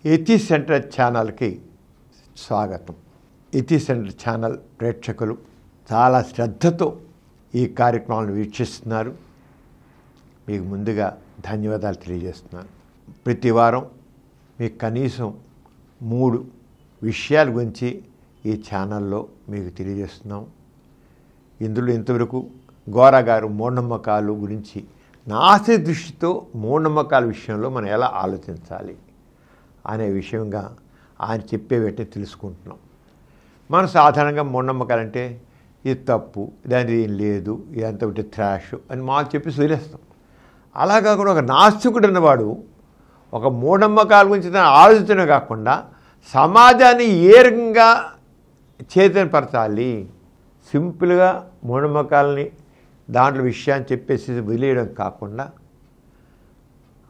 యతి centre ఛానల్కి స్వాగతం. యతి centre channel ప్రేక్షకులు చాలా శ్రద్ధతో ఈ కార్యక్రమాలను వీక్షిస్తున్నారు. మీకు ముందుగా ధన్యవాదాలు తెలియజేస్తున్నాను. ప్రతి వారం మీకు కనీసం 3 విషయాల గురించి ఈ ఛానల్లో మీకు తెలియజేస్తున్నాం. ఇందులో ఇంతవరకు గోరా గారు మూఢనమ్మకాలు గురించి నాస్తిక దృష్టితో మూఢనమ్మకాల విషయంలో మనం ఎలా ఆలోచించాలి అనే విషయంగా ఆయన చెప్పే వెంటనే తెలుసుకుంటున్నాం. మనం సాధారణంగా మూఢనమ్మకాలంటే ఇది తప్పు, దాని ఏం లేదు, ఇదంతా ఒకటి థ్రాష్ అని మాకు చెప్పి వదిలేస్తాం. అలా కాకుండా ఒక నాస్తికుడు అన్నవాడు ఒక మూఢనమ్మకాల గురించి ఆలోచించడమే కాకుండా సమాజాన్ని ఏ రకంగా చైతన్యపరచాలి, సింపుల్గా మూఢనమ్మకాలని దాంట్లో విషయాన్ని చెప్పేసి వదిలేయడం కాకుండా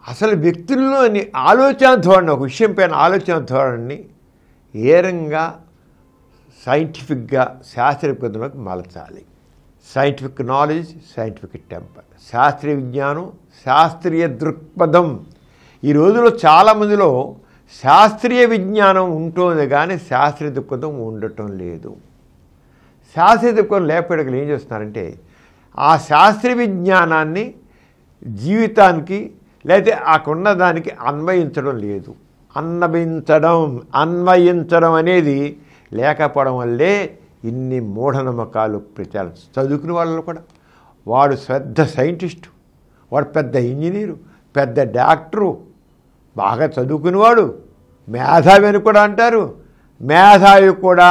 అసలు వ్యక్తుల్లోని ఆలోచన ధోరణి, ఒక విషయం పైన ఆలోచన ధోరణిని ఏ రకంగా సైంటిఫిక్గా శాస్త్రీయ పద్ధతిలోకి మలచాలి. సైంటిఫిక్ నాలెడ్జ్, సైంటిఫిక్ టెంపర్, శాస్త్రీయ విజ్ఞానం, శాస్త్రీయ దృక్పథం. ఈ రోజుల్లో చాలామందిలో శాస్త్రీయ విజ్ఞానం ఉంటుంది కానీ శాస్త్రీయ దృక్పథం ఉండటం లేదు. శాస్త్రీయ దృక్పథం లేకపోవడానికి ఏం చేస్తున్నారంటే ఆ శాస్త్రీయ విజ్ఞానాన్ని జీవితానికి లేకపోతే అక్కడున్న దానికి అన్వయించడం లేదు. అన్వయించడం అనేది లేకపోవడం వల్లే ఇన్ని మూఢనమ్మకాలు ప్రచారం. చదువుకునే వాళ్ళు కూడా వాడు పెద్ద సైంటిస్టు, వాడు పెద్ద ఇంజనీరు, పెద్ద డాక్టరు, బాగా చదువుకునేవాడు, మేధావి అని కూడా అంటారు. మేధావి కూడా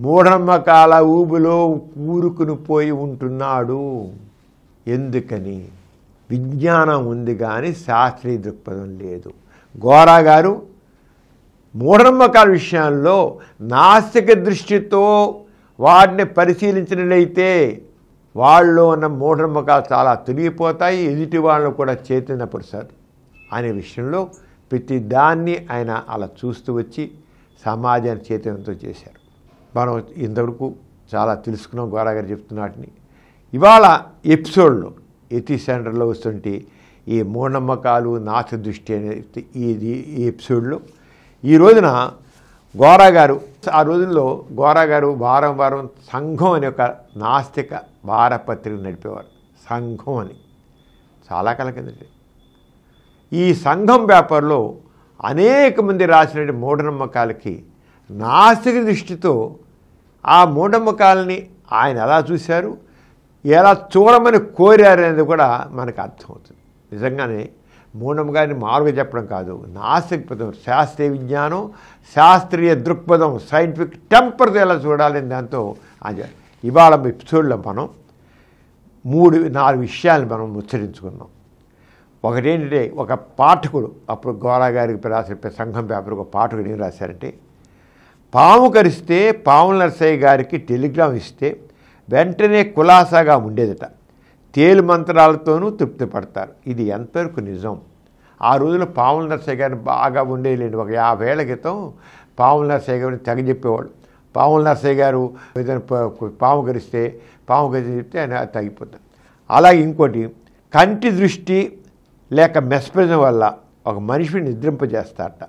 మూఢనమ్మకాల ఊబులో కూరుకుని పోయి ఉంటున్నాడు. ఎందుకని? విజ్ఞానం ఉంది కానీ శాస్త్రీయ దృక్పథం లేదు. గోరా గారు మూఢనమ్మకాల విషయాల్లో నాస్తిక దృష్టితో వాటిని పరిశీలించినట్లయితే వాళ్ళలో ఉన్న మూఢనమ్మకాలు చాలా తొలగిపోతాయి, ఎదుటి వాళ్ళను కూడా చైతన్యపరుస్తారు అనే విషయంలో ప్రతి దాన్ని ఆయన అలా చూస్తూ వచ్చి సమాజాన్ని చైతన్యంతో చేశారు. మనం ఇంతవరకు చాలా తెలుసుకున్నాం గోరా గారు చెప్తున్న వాటిని. ఇవాళ ఎపిసోడ్లో యతి సెంటర్లో వస్తుంటే ఈ మూఢనమ్మకాలు నాస్తిక దృష్టి అనేది ఈ ఎపిసోడ్లో ఈ రోజున గోరా గారు, ఆ రోజుల్లో గోరా గారు వారం సంఘం అనే ఒక నాస్తిక వారపత్రిక నడిపేవారు. సంఘం అని చాలా కాలం కిందటే. ఈ సంఘం పేపర్లో అనేక మంది రాసినటువంటి మూఢనమ్మకాలకి నాస్తిక దృష్టితో ఆ మూఢనమ్మకాలని ఆయన ఎలా చూశారు, ఎలా చూడమని కోరారు అనేది కూడా మనకు అర్థమవుతుంది. నిజంగానే మూఢనమ్మకాన్ని మామూలుగా చెప్పడం కాదు, నాస్తిక పదం, శాస్త్రీయ విజ్ఞానం, శాస్త్రీయ దృక్పథం, సైంటిఫిక్ టెంపర్ ఎలా చూడాలని దాంతో ఇవాళ ఎపిసోడ్లో మనం 3-4 విషయాలు మనం ముచ్చరించుకున్నాం. ఒకటేంటంటే ఒక పాఠకుడు, అప్పుడు గోరా గారికి రాసిన సంఘం పేపర్ ఒక పాఠకుడు ఏం రాశారంటే, పాము కరిస్తే పాముల నరసయ్య గారికి టెలిగ్రామ్ ఇస్తే వెంటనే కులాసాగా ఉండేదట, తేలు మంత్రాలతోనూ తృప్తి పడతారు. ఇది ఎంతవరకు నిజం? ఆ రోజుల్లో పాముల నరసయ్య గారిని బాగా ఉండేలేండి. ఒక 50 ఏళ్ల క్రితం పాముల నరసయ్య గారిని తెగ చెప్పేవాడు. పాముల నరసయ్య గారు ఏదైనా పాము కరిస్తే చెప్తే ఆయన తగ్గిపోతాడు. అలాగే ఇంకోటి, కంటి దృష్టి లేక మెస్పరిజం వల్ల ఒక మనిషిని నిద్రింపజేస్తారట.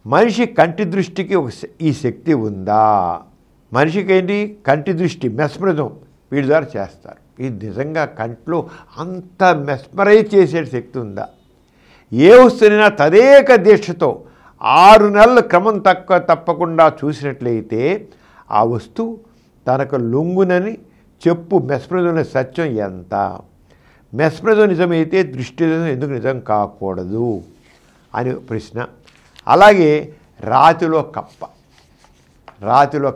మనిషి కంటి దృష్టికి ఈ శక్తి ఉందా? మనిషికి ఏంటి? కంటి దృష్టి, మెస్పరిజం వీడి ద్వారా చేస్తారు. ఇది నిజంగా కంట్లో అంత మెస్మరైజ్ చేసే శక్తి ఉందా? ఏ వస్తువునైనా తదేక దీక్షతో 6 నెలలు క్రమం తప్పకుండా చూసినట్లయితే ఆ వస్తువు తనకు లొంగునని చెప్పు. మెస్పరిజం సత్యం ఎంత? మెస్పరిజం నిజమైతే దృష్టి ఎందుకు నిజం కాకూడదు అని ప్రశ్న. అలాగే రాతిలో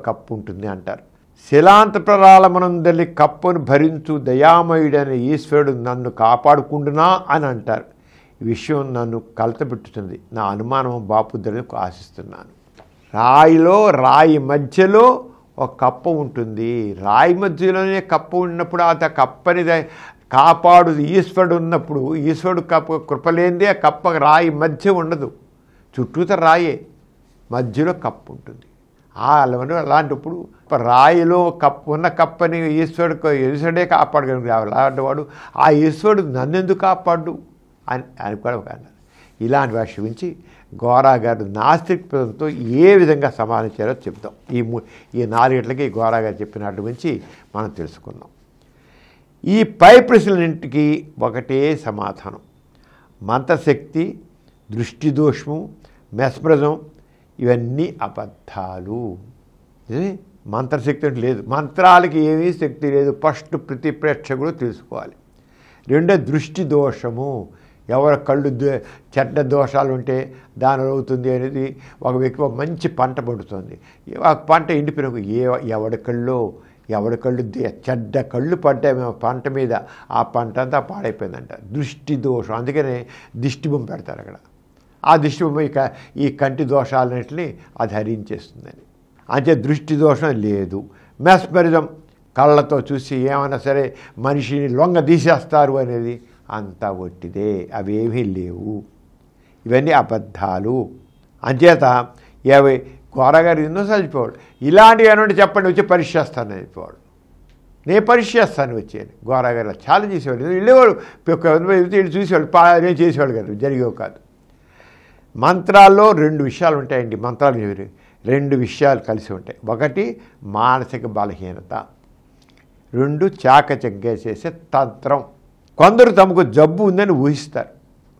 కప్పు ఉంటుంది అంటారు. శిలాంతప్రాళమనందలి కప్పును భరించు దయామయుడైన ఈశ్వరుడు నన్ను కాపాడుకుంటున్నా అని అంటారు. ఈ విషయం నన్ను కలతపెట్టుతుంది. నా అనుమానం బాపుద్దని ఆశిస్తున్నాను. రాయి మధ్యలో ఒక కప్ప ఉంటుంది. రాయి మధ్యలోనే కప్ప ఉన్నప్పుడు ఆ కప్పని కాపాడు ఈశ్వరుడు ఉన్నప్పుడు, ఈశ్వరుడు కృప లేనిదే ఆ కప్ప రాయి మధ్య ఉండదు, చుట్టూత రాయే, మధ్యలో కప్పు ఉంటుంది. అలాంటప్పుడు రాయిలో ఉన్న కప్పని ఈశ్వరుడే కాపాడగలిగాడు. అలాంటి వాడు ఆ ఈశ్వరుడు నన్నెందుకు కాపాడు అని కూడా ఒక అన్నారు. ఇలాంటి భాష గురించి గోరా గారు నాస్తికతతో ఏ విధంగా సమాధానించారో చెప్తాం. ఈ 4 గంటలకి గోరా గారు చెప్పినట్టు గురించి మనం తెలుసుకుందాం. ఈ పై ప్రశ్నలన్నింటికి ఒకటే సమాధానం. మంత్రశక్తి, దృష్టి దోషము, మెస్మరిజం ఇవన్నీ అబద్ధాలు. మంత్రశక్తి అంటే లేదు, మంత్రాలకి ఏమీ శక్తి లేదు. ఫస్ట్ ప్రతి ప్రేక్షకుడు తెలుసుకోవాలి. రెండో దృష్టి దోషము, ఎవరి కళ్ళు చెడ్డ దోషాలు ఉంటే దాని అవుతుంది అనేది ఒక వ్యక్తి మంచి పంట పండుతుంది. ఆ పంట ఎండిపోయిన ఎవడి కళ్ళు చెడ్డ కళ్ళు పడ్డాయి పంట మీద, ఆ పంట అంతా పాడైపోయిందంట. దృష్టి దోషం. అందుకనే దిష్టి బొమ్మ పెడతారు అక్కడ. ఆ దిష్టి బొమ్మ ఈ కంటి దోషాలన్నింటినీ అది హరించేస్తుందని. అంటే దృష్టి దోషం లేదు. మెస్మరిజం, కళ్ళతో చూసి ఏమైనా సరే మనిషిని లొంగ తీసేస్తారు అనేది అంతా ఒట్టిదే, అవేమీ లేవు. ఇవన్నీ అబద్ధాలు. అంచేత గోరగారు ఎన్నోసార్లు చెప్పేవాడు, ఇలాంటివి ఏమంటే చెప్పండి వచ్చి పరీక్ష చేస్తానని చెప్పేవాడు. నేను పరీక్ష చేస్తాను వచ్చేది. గోరగారు చాలా చేసేవాడు. వెళ్ళేవాడు చూసేవాడు, నేను చేసేవాడు కాదు, జరిగేవి కాదు. మంత్రాల్లో 2 విషయాలు ఉంటాయండి. మంత్రాలు 2 విషయాలు కలిసి ఉంటాయి. ఒకటి మానసిక బలహీనత, 2 చాకచక్యంగా చేసే తంత్రం. కొందరు తమకు జబ్బు ఉందని ఊహిస్తారు.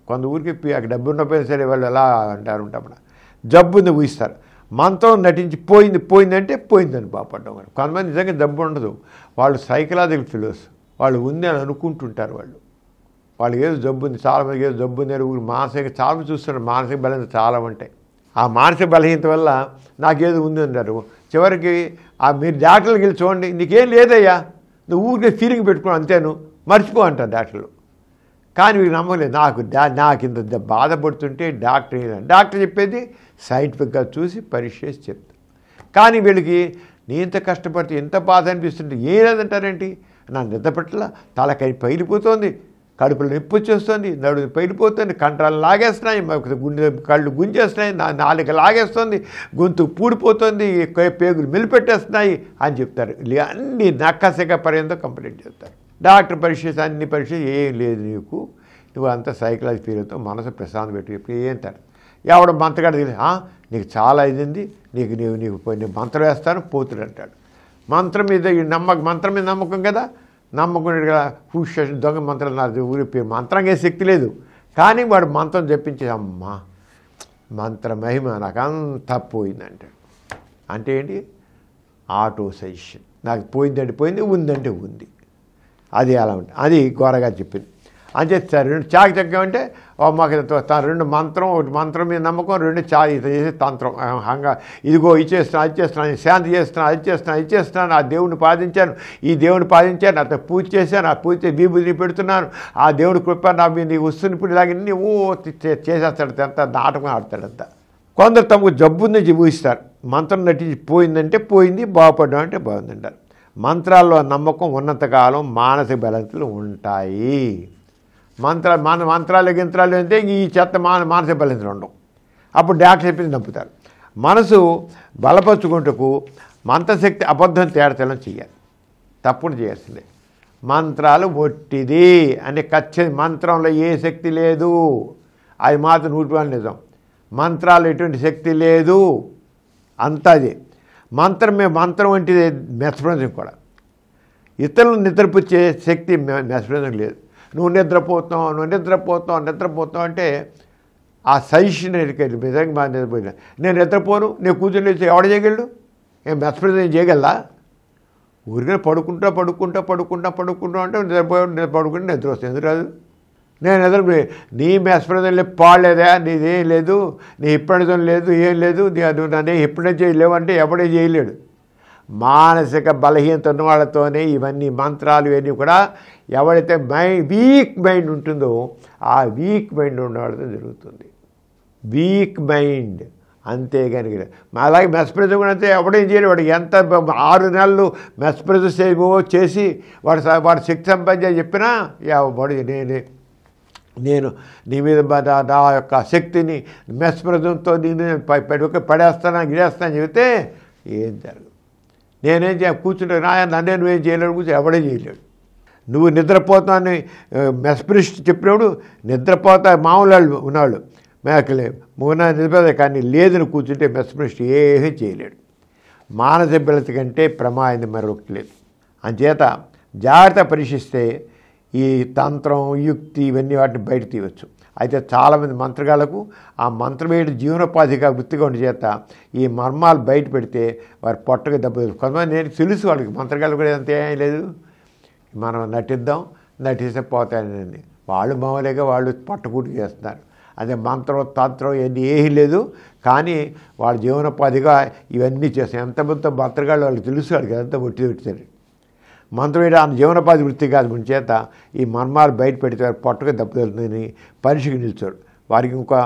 కొందరు ఊరికి అక్కడ డబ్బు ఉన్నపోయినా సరే వాళ్ళు ఎలా అంటారు ఉంటామన్నా జబ్బు ఉందని ఊహిస్తారు. మంత్రం నటించి పోయిందంటే పోయిందని బాపడ్డం. కొంతమంది నిజంగా జబ్బు ఉండదు, వాళ్ళు సైకలాజికల్ ఫిలోస్, వాళ్ళు ఉంది అని అనుకుంటుంటారు. వాళ్ళకి ఏదో జబ్బు ఉంది, చాలామందికి ఏదో జబ్బు ఉంది అని మానసిక చాలా చూస్తున్నారు. మానసిక బలహీనత చాలా ఉంటాయి. ఆ మానసిక బలహీనత వల్ల నాకేదో ఉంది అంటారు. చివరికి మీరు డాక్టర్కి వెళ్ళి చూడండి, నీకేం లేదయ్యా, నువ్వు ఊరికే ఫీలింగ్ పెట్టుకుని అంతేను మర్చిపో అంటారు డాక్టర్లు. కానీ వీళ్ళు నమ్మలేదు. నాకు ఇంత బాధపడుతుంటే డాక్టర్ చెప్పేది సైంటిఫిక్గా చూసి పరీక్ష చేసి చెప్తాను. కానీ వీళ్ళకి నీ ఇంత కష్టపడితే ఎంత బాధ అనిపిస్తుంటే ఏం లేదంటారేంటి, నా నిద్ర పట్ల తలకై పైలిపోతుంది, కడుపులో నొప్పి వచ్చేస్తుంది, నడుము పైలిపోతుంది, కంట్రాలు లాగేస్తున్నాయి, కళ్ళు గుంజేస్తున్నాయి, నాలుక లాగేస్తుంది, గొంతు పూడిపోతుంది, పేగులు మెలిపెట్టేస్తున్నాయి అని చెప్తారు. అన్ని నక్కసక పర్యంతో కంప్లైంట్ చేస్తారు. డాక్టర్ పరీక్ష అన్ని పరీక్ష ఏం లేదు, నువ్వు అంతా సైకలాజీ ఫీల్తో మనసు ప్రశాంతం పెట్టి చెప్పి ఏంటారు. ఎవడ మంత్రగాడు తెలియదు, నీకు చాలా ఇదింది, నీకు మంత్రం వేస్తాను పోతుడు అంటాడు. మంత్రం మీద నమ్మకం కదా, నమ్మకం హూష్ దొంగ మంత్రాలు నాకు ఊరి మంత్రంగా శక్తి లేదు. కానీ వాడు మంత్రం చెప్పించి అమ్మా మంత్ర మహిమ నాకు అంతా పోయిందంటాడు. అంటే ఏంటి, ఆటో సజెషన్. నాకు పోయిందంటే పోయింది, ఉందంటే ఉంది. అది అలా ఉంటుంది. అది గోరగా చెప్పింది. అంతే 2 చాకచక్యం అంటే మాకు 2 మంత్రం, ఒకటి మంత్రం మీద నమ్మకం, 2 ఇది చేసే తంత్రం. ఇదిగో ఇచ్చేస్తున్నాను, అది చేస్తున్నాను, శాంతి చేస్తున్నాను, అది చేస్తున్నాను, ఆ దేవుడిని పాదించాను, ఈ దేవుడిని పాదించాను, అతను పూజ చేశాను, ఆ పూజ విభూతిని పెడుతున్నాను, ఆ దేవుడి కృప నా మీద నీకు వస్తుంది. ఇప్పుడు ఇలాగన్నీ చేసేస్తాడు, అంతా నాటకం ఆడతాడంతా. కొందరు తమకు జబ్బుందని ఊహిస్తారు. మంత్రం నటించి పోయిందంటే పోయింది, బాగుపడ్డం అంటే బాగుందంటారు. మంత్రాల్లో నమ్మకం ఉన్నంతకాలం మానసిక బలహీనతలు ఉంటాయి. మంత్రాలు గింత్రాలు అంటే ఈ చెత్త మానసిక బలహీనతలు ఉండవు. అప్పుడు డాక్టర్ చెప్పింది నమ్ముతారు. మనసు బలపరుచుకుంటూ మంత్రశక్తి అబద్ధం తేడతలం చేయాలి, తప్పుడు చేయాల్సిందే. మంత్రాలు ఒట్టిది అంటే ఖచ్చితంగా మంత్రంలో ఏ శక్తి లేదు, అది మాత్రం 100% నిజం. మంత్రాలు ఎటువంటి శక్తి లేదు, అంతది మంత్రం వంటిది. మెస్మరిజం కూడా ఇతరులను నిద్రపుచ్చే శక్తి మెస్మరిజం లేదు. నువ్వు నిద్రపోతావు అంటే ఆ సజెషన్ నిజంగా నిద్రపోయినా నేను నిద్రపోను, నేను కూర్చొని లేచి ఎవడ చేయగలడు, ఏం మెస్మరిజం చేయగలరా? ఊరికే పడుకుంటా అంటే పడుకుంటే నిద్ర వస్తుంది. ఎందుకు రాదు? నేను నీ మెస్మరిజం లేదు, పాడలేదా, నీదేం లేదు, నీ హిప్నటిజం లేదు, ఏం లేదు, నన్ను హిప్నటైజ్ చేయలేవు అంటే ఎవడే చేయలేడు. మానసిక బలహీనత ఉన్న వాళ్ళతోనే ఇవన్నీ మంత్రాలు ఇవన్నీ కూడా ఎవరైతే వీక్ మైండ్ ఉంటుందో ఆ వీక్ మైండ్ ఉన్న వాళ్ళతో జరుగుతుంది. వీక్ మైండ్ అంతేగాని. అలాగే మెస్మరిజం కూడా అంతే, ఎవడేం చేయలేదు. వాడు ఎంత 6 నెలలు మెస్మరిజం చేసి వాడు శక్తి సంపాదించి చెప్పినా వాడు నేను నీ మీద నా యొక్క శక్తిని మెస్మరిజంతో నేను పడేస్తాను గిడేస్తానని చెబితే ఏం జరగదు. నేనేం కూర్చుంటే నన్నే నువ్వేం చేయలేడు, కూర్చొని ఎవడే చేయలేడు. నువ్వు నిద్రపోతానని మెస్మరిస్ట్ చెప్పినప్పుడు నిద్రపోతా మామూలు వాళ్ళు ఉన్నవాళ్ళు మేకలే మూనా నిలబడే కానీ లేదని కూర్చుంటే మెస్మరిస్ట్ ఏమీ చేయలేడు. మానసిక కంటే ప్రమాదం మరొకటి లేదు. అంచేత జాగ్రత్త పరీక్షిస్తే ఈ తంత్రం యుక్తి ఇవన్నీ వాటిని బయట తీయవచ్చు. అయితే చాలామంది మంత్రగాళ్లకు ఆ మంత్రమేయుడు జీవనోపాధిగా వృత్తిగా ఉండే చేత ఈ మర్మాలు బయట పెడితే వారి పొట్టగా దెబ్బ కొంతమంది నేను తెలుసు వాళ్ళకి మంత్రగాళ్ళు కూడా అంతే ఏం లేదు, మనం నటిస్తే పోతాయని వాళ్ళు మామూలుగా వాళ్ళు పట్టకూటి చేస్తున్నారు. అదే మంత్రం తంత్రం ఇవన్నీ ఏమీ లేదు, కానీ వాళ్ళ జీవనోపాధిగా ఇవన్నీ చేస్తాం. ఎంతమంది మంత్రగాళ్ళు వాళ్ళకి తెలుసు, వాళ్ళకి ఎంత ఒట్టితారు. మంత్రమేయుడు ఆ జీవనోపాధి వృత్తి కాదు గురించి చేత ఈ మర్మాలు బయట పెడితే పొట్టగా దెబ్బతింటుందని పరీక్షకు నిల్చోడు. వారికి ఇంకో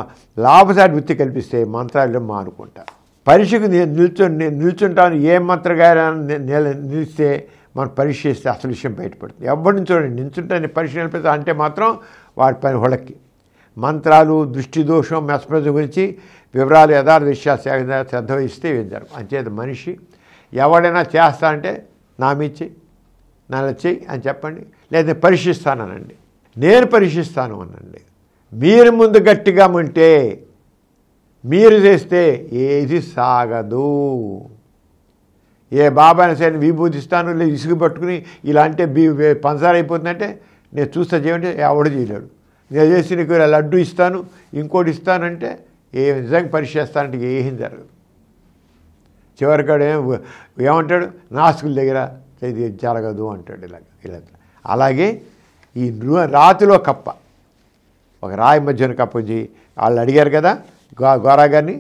లాభసాటి వృత్తి కల్పిస్తే మంత్రాలు మానుకుంటారు. పరీక్షకు నిల్చుంటాను ఏ మంత్రగారు నిలిస్తే మనం పరీక్ష చేస్తే అసలు విషయం బయటపడుతుంది. ఎవరి నుంచి చూడండి నిల్చుంటాను పరీక్ష నిలిపిస్తా అంటే మాత్రం వాడి పని హొడక్కి మంత్రాలు దృష్టి దోషం మెస్మరిజం గురించి వివరాలు యథార్థ విషయాలు శ్రద్ధ వహిస్తే వేశారు. అంచేత మనిషి ఎవడైనా చేస్తా అంటే నామిచ్చి నన్ను చెయ్యి అని చెప్పండి, లేదా పరీక్షిస్తానండి, నేను పరీక్షిస్తాను అనండి. మీరు ముందు గట్టిగా ఉంటే మీరు చేస్తే ఏది సాగదు. ఏ బాబాయినా సరే విభూతిస్తాను లేదు ఇసుగు పట్టుకుని ఇలా అంటే పంచదార అయిపోతుందంటే నేను చూస్తా చేయండి ఎవడు చేయలేడు. నేను చేసి నీకు లడ్డు ఇస్తాను ఇంకోటి ఇస్తానంటే నిజంగా పరీక్షిస్తానంటే ఏం జరగదు. చివరికాడు ఏమంటాడు నాస్కుల దగ్గర ఇది జరగదు అంటాడు. ఇలా అలాగే ఈ రాతిలో కప్ప ఒక రాయి మధ్యన కప్ప వచ్చి వాళ్ళు అడిగారు కదా గోరా గారిని,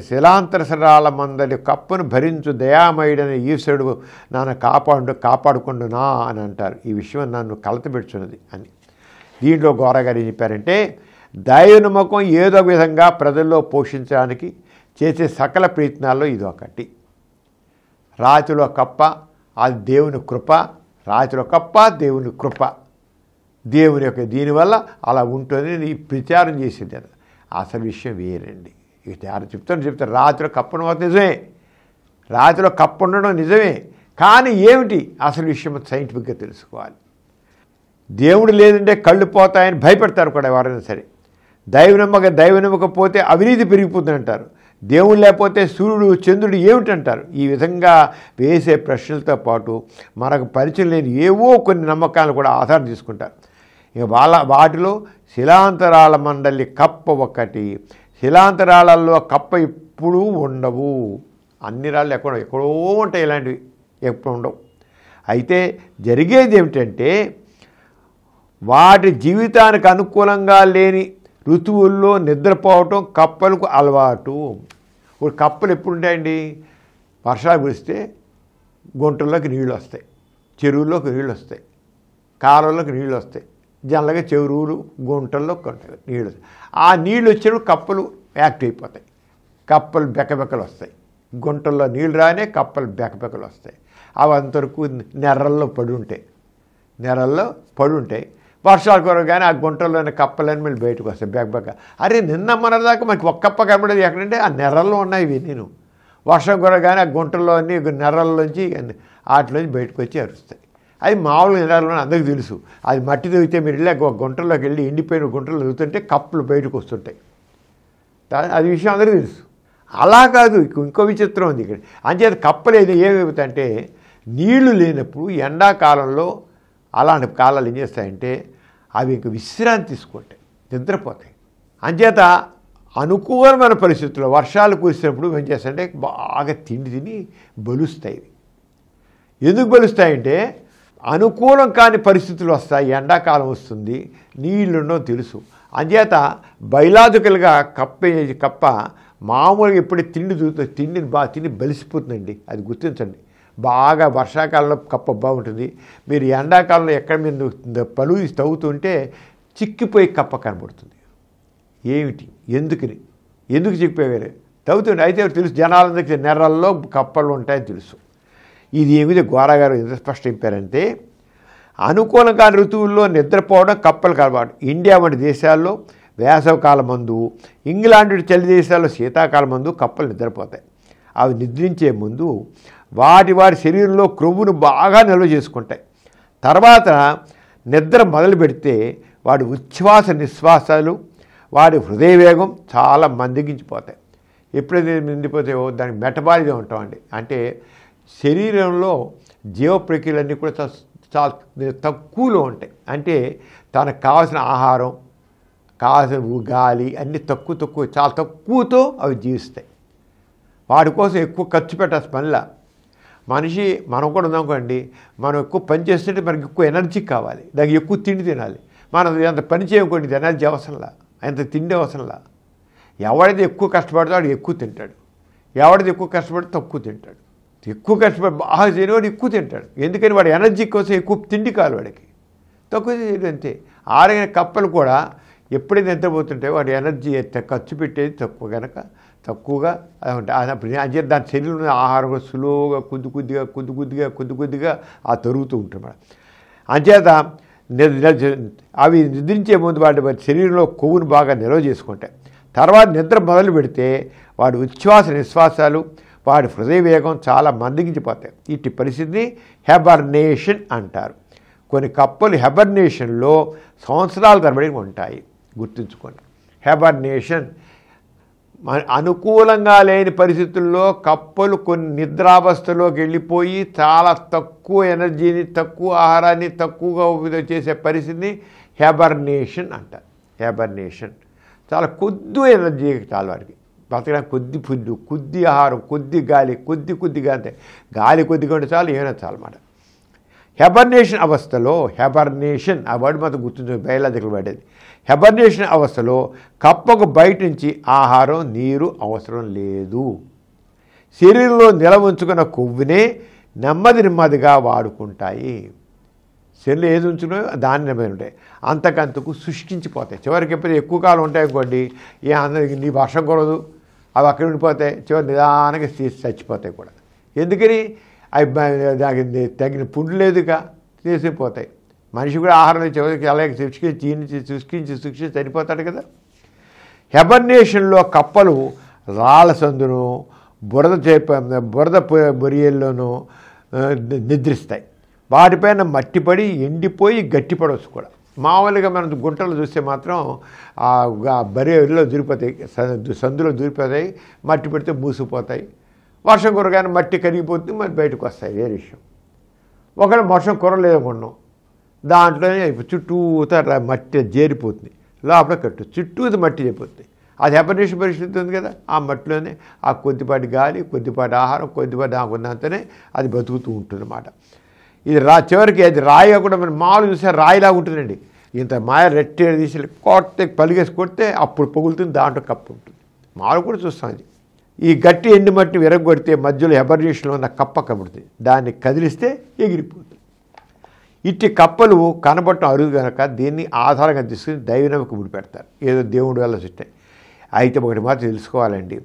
శిలాంతరసరాల మందలి కప్పను భరించు దయామయుడని ఈశ్వరుడు నన్ను కాపాడుకుండునా అని అంటారు. ఈ విషయం నన్ను కలతపెడుచున్నది అని. దీంట్లో గోరా గారు ఏం చెప్పారంటే, దైవ నమ్మకం ఏదో విధంగా ప్రజల్లో పోషించడానికి చేసే సకల ప్రయత్నాల్లో ఇది ఒకటి. రాతిలో కప్ప అది దేవుని కృప, రాతిలో కప్ప దేవుని కృప, దేవుని యొక్క దీనివల్ల అలా ఉంటుంది ప్రచారం చేసింది. అసలు విషయం వేరండి. ఇక చెప్తారు రాతిలో కప్పను నిజమే, రాతిలో కప్ప ఉండడం నిజమే, కానీ ఏమిటి అసలు విషయం సైంటిఫిక్గా తెలుసుకోవాలి. దేవుడు లేదంటే కళ్ళు పోతాయని భయపెడతారు కూడా ఎవరైనా సరే. దైవ నమ్మకపోతే అవినీతి పెరిగిపోతుందంటారు. దేవుడు లేకపోతే సూర్యుడు చంద్రుడు ఏమిటంటారు. ఈ విధంగా వేసే ప్రశ్నలతో పాటు మనకు పరిచయం లేని ఏవో కొన్ని నమ్మకాలు కూడా ఆధారం తీసుకుంటారు. ఇక వాటిలో శిలాంతరాల మండలి కప్ప ఒకటి. శిలాంతరాలలో కప్ప ఎప్పుడూ ఉండవు. అన్ని రాళ్ళు ఎక్కడో ఉంటాయి, ఇలాంటివి ఎప్పుడు ఉండవు. అయితే జరిగేది ఏమిటంటే వాటి జీవితానికి అనుకూలంగా లేని ఋతువుల్లో నిద్రపోవటం కప్పలకు అలవాటు. ఇప్పుడు కప్పలు ఎప్పుడు ఉంటాయండి, వర్షాలు కురిస్తే గుంటల్లోకి నీళ్ళు వస్తాయి, చెరువుల్లోకి నీళ్ళు వస్తాయి, కాలువల్లోకి నీళ్ళు వస్తాయి, జనరల్గా చెరువులు గుంటల్లో నీళ్ళు వస్తాయి. ఆ నీళ్ళు వచ్చినప్పుడు కప్పలు యాక్టివ్ అయిపోతాయి, కప్పలు బెకబెకలు వస్తాయి. గుంటల్లో నీళ్ళు రానే కప్పలు బెకబెకలు వస్తాయి. అవి అంతవరకు నెర్రల్లో పడి ఉంటాయి. వర్షాలు కురవగానే ఆ గుంటల్లోని కప్పలని మళ్ళీ బయటకు వస్తాయి బెకబెక. అరే నిన్న మొన్నదాకా మనకి ఒక్క కప్ప కనబడేది ఎక్కడంటే ఆ నెర్రల్లో ఉన్నాయి ఇవి. నేను వర్షం కురవగానే ఆ గుంటల్లోని నెర్రల్లోంచి వాటిలోంచి బయటకు వచ్చి అరుస్తాయి. అది మామూలుగా నెర్రల్లో అందరికీ తెలుసు. అది మట్టి తవ్వితే మీరు వెళ్ళి గుంటల్లోకి వెళ్ళి ఎండిపోయిన గుంటలు తవ్వుతుంటే కప్పలు బయటకు వస్తుంటాయి. అది విషయం అందరికీ తెలుసు. అలా కాదు, ఇంకో విచిత్రం ఉంది ఇక్కడ. అంచేత కప్పలు ఏమవుతాయంటే నీళ్లు లేనప్పుడు ఎండాకాలంలో అలాంటి కాలాలు ఏం చేస్తాయంటే అవి ఇంక విశ్రాంతి తీసుకుంటాయి, నిద్రపోతాయి. అంచేత అనుకూలమైన పరిస్థితుల్లో వర్షాలు కురిసినప్పుడు ఏం చేస్తాయంటే బాగా తిని బలుస్తాయి. ఎందుకు బలుస్తాయంటే అనుకూలం కాని పరిస్థితులు వస్తాయి, ఎండాకాలం వస్తుంది, నీళ్ళుండవు తెలుసు. అంచేత బయలాజికల్గా కప్ప మామూలుగా ఎప్పుడే తిండిని బాగా తిని బలిసిపోతుందండి. అది గుర్తించండి. బాగా వర్షాకాలంలో కప్ప బాగుంటుంది. మీరు ఎండాకాలంలో ఎక్కడ మీద పలువు తవ్వుతుంటే చిక్కిపోయి కప్ప కనబడుతుంది. ఏమిటి ఎందుకు చిక్కిపోయారు తవ్వుతుండే అయితే తెలుసు. జనాలందరికీ నెర్రల్లో కప్పలు ఉంటాయని తెలుసు. ఇది ఏమిటి గోరాగారు ఎంత స్పష్టం చెప్పారంటే అనుకూలంగా ఋతువుల్లో నిద్రపోవడం కప్పలు కలవాడు. ఇండియా వంటి దేశాల్లో వేసవకాలం మందు, ఇంగ్లాండ్ చలి దేశాల్లో శీతాకాలం మందు కప్పలు నిద్రపోతాయి. అవి నిద్రించే ముందు వాటి శరీరంలో క్రొవ్వును బాగా నిల్వ చేసుకుంటాయి. తర్వాత నిద్ర మొదలు పెడితే వాడి ఉచ్ఛ్వాస నిశ్వాసాలు వాడి హృదయ వేగం చాలా మందగించిపోతాయి. ఎప్పుడైతే నిండిపోతాయో దానికి మెటబాలిజం ఉంటామండి. అంటే శరీరంలో జీవ ప్రక్రియలన్నీ కూడా చాలా తక్కువలో ఉంటాయి. అంటే తనకు కావాల్సిన ఆహారం, కావాల్సిన గాలి అన్నీ తక్కువ చాలా తక్కువతో అవి జీవిస్తాయి. వాటి కోసం ఎక్కువ ఖర్చు పెట్టాల్సిన పనిలా. మనిషి మనం కూడా ఉందనుకోండి, మనం ఎక్కువ పని చేస్తుంటే మనకి ఎక్కువ ఎనర్జీ కావాలి, దానికి ఎక్కువ తిండి తినాలి. మనం ఎంత పని చేయకూడదు, ఎనర్జీ అవసరంలా, ఎంత తిండి అవసరంలా. ఎవడైతే ఎక్కువ కష్టపడతాడో వాడు ఎక్కువ తింటాడు, ఎవడైతే ఎక్కువ కష్టపడితే తక్కువ తింటాడు. ఎక్కువ కష్టపడి బాగా చేయనివాడు ఎక్కువ తింటాడు. ఎందుకని వాడు ఎనర్జీ కోసం ఎక్కువ తిండి కావాలి, వాడికి తక్కువ చేయడం అంతే. ఆరైన కప్పలు కూడా ఎప్పుడైతే నిద్రపోతుంటే వాడి ఎనర్జీ ఖర్చు పెట్టేది తక్కువగా ఉంటాయి. అంతే దాని శరీరంలో ఆహారం కూడా స్లోగా కొద్దిగా ఆ తరుగుతూ ఉంటుంది. అంచేత అవి నిద్రించే ముందు వాటి శరీరంలో కొవ్వును బాగా నిల్వ చేసుకుంటాయి. తర్వాత నిద్ర మొదలు పెడితే వాడి ఉచ్ఛ్వాస నిశ్వాసాలు, వాడి హృదయ వేగం చాలా మందగించిపోతాయి. ఇట్టి పరిస్థితిని హెబర్నేషన్ అంటారు. కొన్ని కప్పలు హెబర్నేషన్లో సంవత్సరాల తరబడి ఉంటాయి. గుర్తుంచుకోండి, హెబర్నేషన్. అనుకూలంగా లేని పరిస్థితుల్లో కప్పలు కొన్ని నిద్రావస్థలోకి వెళ్ళిపోయి చాలా తక్కువ ఎనర్జీని, తక్కువ ఆహారాన్ని తక్కువగా చేసే పరిస్థితిని హెబర్నేషన్ అంటారు. హెబర్నేషన్ చాలా కొద్ది ఎనర్జీ చాలు వాడికి బతకడానికి. కొద్ది ఫుడ్, కొద్ది ఆహారం, కొద్ది గాలి, కొద్దిగా అంతే. గాలి కొద్దిగా ఉంటే చాలు, ఏమైనా చాలన్నమాట. హెబర్నేషన్ అవస్థలో, హెబర్నేషన్ ఆ వర్డ్ మాత్రం గుర్తుంచుకో, బయలాజికల్ వర్డ్ అది. హెబర్నేషన్ అవస్థలో కప్పకు బయట నుంచి ఆహారం, నీరు అవసరం లేదు. శరీరంలో నిలవ ఉంచుకున్న కొవ్వునే నెమ్మదిగా వాడుకుంటాయి. సెల్లు ఏది ఉంచుకున్నా దాన్ని నెమ్మది ఉంటాయి, అంతకంతకు శుష్కించిపోతాయి. చివరికి ఎప్పుడైతే ఎక్కువ కాలం ఉంటాయి అనుకోండి, నీ వర్షం కురదు, అవి అక్కడ ఉండిపోతాయి. చివరి నిదానంగా చచ్చిపోతాయి కూడా. ఎందుకని అవి దానికి తగిన పుండు లేదుగా తీసిపోతాయి. మనిషి కూడా ఆహారం చివరికి అలాగే శుష్కించి చనిపోతాడు కదా. హెబర్నేషన్లో కప్పలు రాళ్ళ సందును, బురద బొరియల్లోనూ నిద్రిస్తాయి. వాటిపైన మట్టిపడి ఎండిపోయి గట్టిపడవచ్చు కూడా. మామూలుగా మనం గుంటలు చూస్తే మాత్రం బరియల్లో దూరిపోతాయి, సందులో దూరిపోతాయి, మట్టి పెడితే మూసిపోతాయి. వర్షం కురగానే మట్టి కరిగిపోతుంది, మరి బయటకు వస్తాయి, వేరే విషయం. ఒకవేళ వర్షం కురలేదనుకున్నాం, దాంట్లోనే చుట్టూతా మట్టి చేరిపోతుంది, లోపల కట్టు చుట్టూది మట్టి చేరిపోతుంది. అది హెబర్నేషన్ పరిస్థితి ఉంది కదా, ఆ మట్టిలోనే ఆ కొద్దిపాటి గాలి, కొద్దిపాటి ఆహారం, కొద్దిపాటి దాకున్నంతనే అది బతుకుతూ ఉంటుంది అన్నమాట. ఇది చివరికి అది రాయిగా కూడా మనం మామూలు చూస్తే రాయిలాగా ఉంటుందండి. ఇంత మాయ రెట్టి తీసి పలిగేసి కొడితే అప్పుడు పగులుతుంది, దాంట్లో కప్పు ఉంటుంది. మామూలు కూడా చూస్తాం. అది ఈ గట్టి ఎండు మట్టి విరగొడితే మధ్యలో హెబర్నేషన్లో ఉన్న కప్ప కనబడుతుంది, దాన్ని కదిలిస్తే ఎగిరిపోతుంది. ఇట్టి కప్పలు కనబడటం అరుగు కనుక దీన్ని ఆధారంగా తీసుకుని దైవనమ్మకు ముడిపెడతారు, ఏదో దేవుడి వల్ల చుట్టాయి. అయితే ఒకటి మాత్రం తెలుసుకోవాలండి,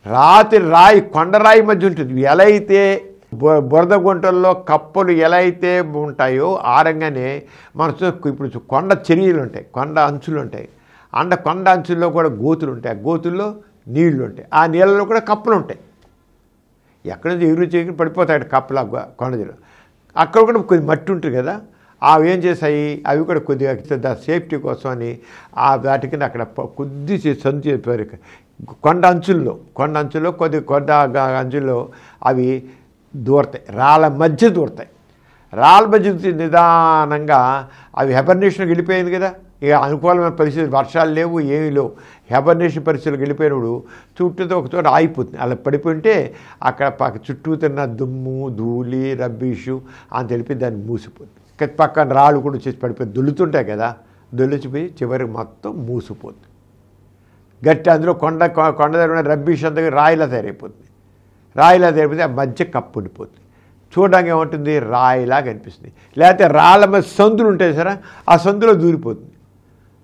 రాత్రి రాయి కొండరాయి మధ్య ఉంటుంది. ఎలా అయితే బురద గుంటల్లో కప్పలు ఎలా అయితే ఉంటాయో ఆరంగానే మన ఇప్పుడు కొండ చర్యలు ఉంటాయి, కొండ అంచులు ఉంటాయి. కొండ అంచుల్లో కూడా గోతులు ఉంటాయి, ఆ గోతుల్లో నీళ్లు ఉంటాయి, ఆ నీళ్ళలో కూడా కప్పలు ఉంటాయి. ఎక్కడ నుంచి ఎగురు చేసి పడిపోతాయి కప్పలు కొండలో. అక్కడ కూడా కొద్ది మట్టి ఉంటుంది కదా, అవి ఏం చేశాయి, అవి కూడా కొద్దిగా సేఫ్టీ కోసం అని ఆ వాటి కింద అక్కడ కొద్ది సంచి కొండ అంచుల్లో కొండ అంచుల్లో అవి దూరతాయి, రాళ్ళ మధ్య దూరతాయి. రాళ్ళ మధ్య నిదానంగా అవి హెబర్నేషన్కి వెళ్ళిపోయింది కదా. ఇక అనుకూలమైన పరిస్థితులు, వర్షాలు లేవు, ఏమీ లేవు. హెబర్నేషన్ పరిస్థితులకు వెళ్ళిపోయినప్పుడు చుట్టూతో ఒక చోట ఆగిపోతుంది. అలా పడిపోయింటే అక్కడ చుట్టూ తిన్న దుమ్ము, ధూళి, రబ్బీషు అని తెలిపి దాన్ని మూసిపోతుంది. పక్కన రాళ్ళు కూడా వచ్చేసి పడిపోయి దొల్లుతుంటాయి కదా, దొల్లిచిపోయి చివరికి మొత్తం మూసిపోతుంది. గట్టి అందులో కొండ దగ్గర రబ్బీష్ అంతా రాయిలా తయారైపోతుంది. రాయిలా తయారైపోతే ఆ మధ్య కప్పు ఉండిపోతుంది. చూడడానికి ఏముంటుంది, రాయిలాగా అనిపిస్తుంది. లేకపోతే రాళ్ళ మీద సందులు ఉంటాయి సరే, ఆ సందులో దూరిపోతుంది.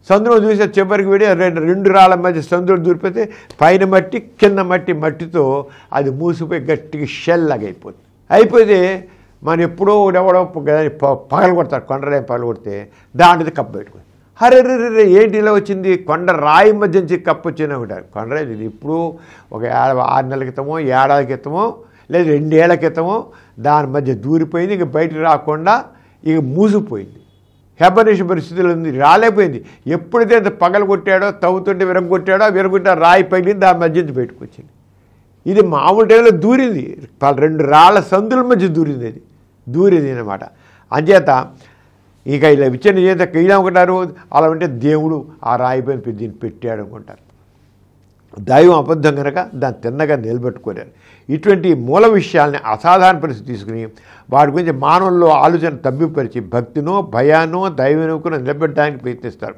సందులో చూసే చివరికి విడి రెండు రాళ్ళ మధ్య సందులో దూరిపోతే పైన మట్టి కింద మట్టితో అది మూసిపోయి గట్టిగా షెల్ లాగా అయిపోతే మనం ఎప్పుడో ఎవడో పగలు కొడతారు, కొండరాయి పగలు కొడితే దాంట్లో కప్పు పెట్టుకుంది. హరే ఏంటి ఇలా వచ్చింది, కొండ రాయి మధ్య నుంచి కప్పు వచ్చిన ఉంటారు. కొండరాయి ఇది ఇప్పుడు ఒక 6 నెలల క్రితమో, ఏడాది క్రితమో, లేదా 2 ఏళ్ల క్రితమో దాని మధ్య దూరిపోయింది. ఇక బయటకు రాకుండా ఇక మూసిపోయింది. హెబర్నేషన్ పరిస్థితులు ఉంది, రాలేకపోయింది. ఎప్పుడైతే అది పగలు కొట్టాడో, తవ్వుతుంటే విరగొట్టాడో, విరగొట్టిన రాయి పగిలింది, దాని మధ్య నుంచి బయటకు వచ్చింది. ఇది మామూలు టైంలో దూరింది, 2 రాళ్ల సందుల మధ్య దూరింది అన్నమాట. అంచేత ఇక ఇలా విచ్చిన చేత ఇలా అనుకుంటారు, అలా ఉంటే దేవుడు ఆ రాయి పైన దీన్ని పెట్టాడు అనుకుంటారు. దైవం అబద్ధం కనుక దాన్ని తిన్నగా నిలబెట్టుకోలేరు. ఇటువంటి మూల విషయాల్ని అసాధారణ పరిస్థితి తీసుకుని వాటి గురించి మానవుల్లో ఆలోచన తబ్బిపరిచి భక్తినో భయానో దైవనో నిలబెట్టడానికి ప్రయత్నిస్తారు.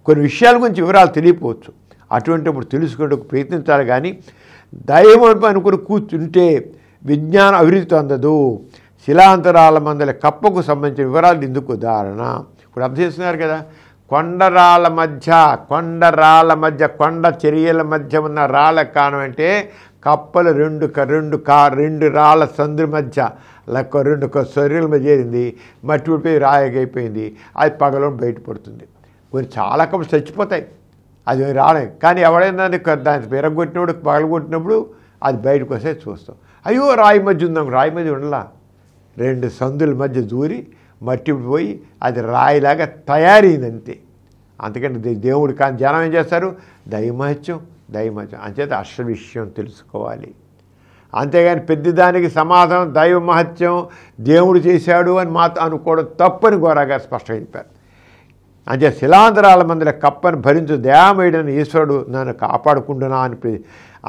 కొన్ని విషయాల గురించి వివరాలు తెలియకపోవచ్చు, అటువంటిప్పుడు తెలుసుకునేందుకు ప్రయత్నించాలి. కానీ దైవం అనుకుని కూర్చుంటే విజ్ఞానం అభివృద్ధి అందదు. శిలాంతరాల మందల కప్పకు సంబంధించిన వివరాలు ఇందుకు ఉదాహరణ. ఇప్పుడు అర్థం చేస్తున్నారు కదా, కొండరాళ్ళ మధ్య కొండ చర్యల మధ్య ఉన్న రాళ్ళ కారణం అంటే కప్పలు 2 రాళ్ళ సందుల మధ్య 2 చర్యల మధ్య చేరింది, మట్టి ఉడిపోయి రాయగైపోయింది, అది పగలో బయటపడుతుంది. కొన్ని చాలా కప్పలు చచ్చిపోతాయి, అది రాలే. కానీ ఎవడైనా దాన్ని విరగొట్టినప్పుడు పగలగొట్టినప్పుడు అది బయటకు వస్తే చూస్తాం, అయ్యో రాయి మధ్య ఉందాం, రాయి మధ్య ఉండలా, 2 సందుల మధ్య దూరి మట్టి పోయి అది రాయిలాగా తయారైంది అంతే. అందుకని దేవుడు కానీ జనం ఏం చేస్తారు, దైవమహత్యం అంచేత అసలు విషయం తెలుసుకోవాలి. అంతేగాని పెద్దదానికి సమాధానం దైవ మహత్యం దేవుడు చేశాడు అని మాత్రం అనుకోవడం తప్పని గోరాగారు స్పష్టంగా చెప్పారు. అంటే శిలాంతరాల మందిల కప్పను భరించు దయామయుడని ఈశ్వరుడు నన్ను కాపాడుకుంటున్నా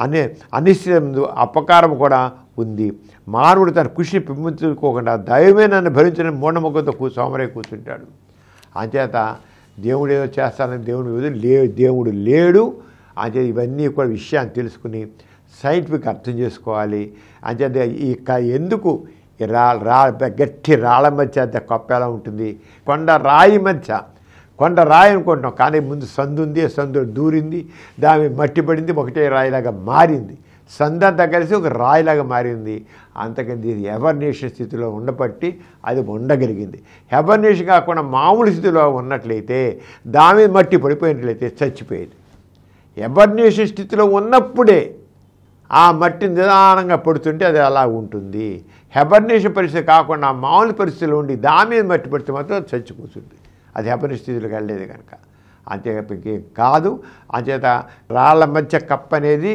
అనే అనిశ్చిత అపకారం కూడా ఉంది. మానవుడు తన కృషిని పెంచుకోకుండా దైవమే నన్ను భరించిన మూఢముఖంతో సోమరే కూర్చుంటాడు. అంచేత దేవుడు ఏదో చేస్తానని దేవుడు లేడు. అంచేత ఇవన్నీ కూడా విషయాన్ని తెలుసుకుని సైంటిఫిక్ అర్థం చేసుకోవాలి. అంచేత ఎందుకు గట్టి రాళ్ళ మధ్య కప్ప ఎలా ఉంటుంది, కొండ రాయి అనుకుంటున్నాం, కానీ ముందు సందు ఉంది, సందు దూరింది, దాని మట్టి పడింది, ఒకటే రాయిలాగా మారింది, సందంతా కలిసి ఒక రాయిలాగా మారింది. అంతకంది హెబర్నేషన్ స్థితిలో ఉండబట్టి అది ఉండగలిగింది. హెబర్నేషన్ కాకుండా మామూలు స్థితిలో ఉన్నట్లయితే దాని మీద మట్టి పడిపోయినట్లయితే చచ్చిపోయేది. హెబర్నేషన్ స్థితిలో ఉన్నప్పుడే ఆ మట్టి నిదానంగా పడుతుంటే అది అలా ఉంటుంది. హెబర్నేషన్ పరిస్థితి కాకుండా మామూలు పరిస్థితిలో ఉండి దాని మీద మట్టి పడితే మాత్రం చచ్చిపోతుంది. అది హెబర్నేషన్ స్థితిలోకి వెళ్ళలేదు కనుక, అంతే కాదు. అంచేత రాళ్ళ మధ్య కప్ప అనేది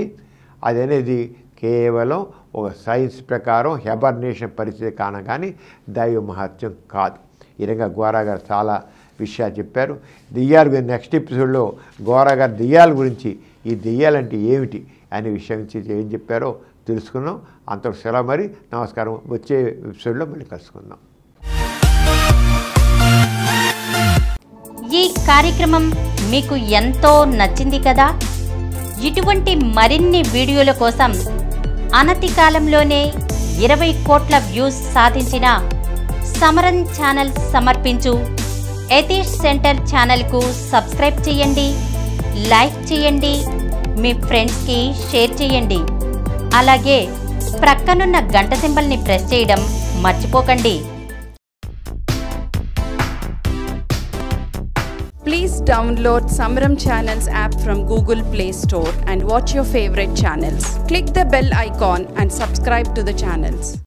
అనేది కేవలం ఒక సైన్స్ ప్రకారం హెబర్నేషన్ పరిస్థితి కారణం, కానీ దైవ మహత్యం కాదు. ఈ విధంగా గోరాగారు చాలా విషయాలు చెప్పారు. దెయ్యాలు నెక్స్ట్ ఎపిసోడ్లో గోరాగారు దెయ్యాల గురించి, ఈ దెయ్యాలంటే ఏమిటి అనే విషయం గురించి ఏం చెప్పారో తెలుసుకున్నాం. అంత సెలవు, మరి నమస్కారం. వచ్చే ఎపిసోడ్లో మళ్ళీ కలుసుకుందాం. ఈ కార్యక్రమం మీకు ఎంతో నచ్చింది కదా. ఇటువంటి మరిన్ని వీడియోల కోసం అనతి కాలంలోనే 20 కోట్ల వ్యూస్ సాధించిన సమరన్ ఛానల్ సమర్పించు యతీష్ సెంటర్ ఛానల్కు సబ్స్క్రైబ్ చేయండి, లైక్ చేయండి, మీ ఫ్రెండ్స్కి షేర్ చేయండి. అలాగే ప్రక్కనున్న గంట సింబల్ని ప్రెస్ చేయడం మర్చిపోకండి. Please download Samaram Channels app from Google Play Store and watch your favorite channels. Click the bell icon and subscribe to the channels.